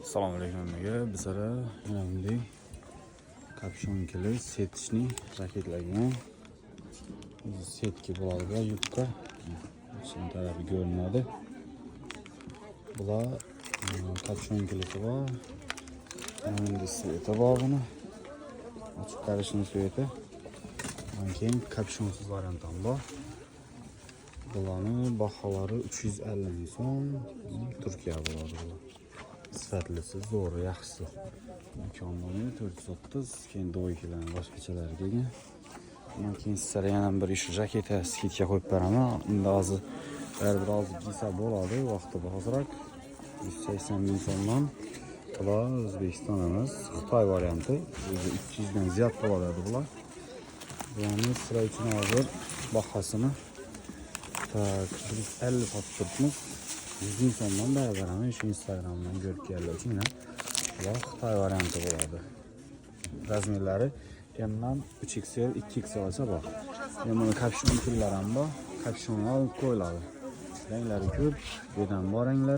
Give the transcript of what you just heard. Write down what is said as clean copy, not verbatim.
Assalomu alaykum hammaga. Bizlar mana bunday kapshonkali setishni raketlagan setki bo'ladi. Yubka chin tarafi ko'rinadi. Bular kapshonkilisi bor. Mana bunday sveti bor buni. Ochiq qarashning sveti. Bundan keyin kapshonsiz variant ham bor. Bularning baholari 350 ming so'm. Turkiya bo'ladi bular. Sifatlisi zo'r, yaxshisi. Imkoniyati 430, keyin do'ykilar boshqachalari kelgan. Bundan keyin sizlarga yana bir ish jaketa skidga qo'yib beraman. Unda hozir baribir hozir kiysa bo'ladi, vaqti hozirroq 180 ming so'mdan. Bular O'zbekiston emas, Xitoy varianti. 300 dan ziyod bo'ladi bular. Bularni sizlar uchun hozir bahosini 150 sotib turibmiz. 100 ming so'mdan beraman. Shu Instagramdan ko'rib kelganlar uchun bular Xitoy varianti bo'ladi. Razmerlari M dan 3XL, 2XL bor. Yana kapshon pullari ham bor. Kapshonlar olib qo'yiladi. Ranglari ko'p, bu yerdan bor ranglar.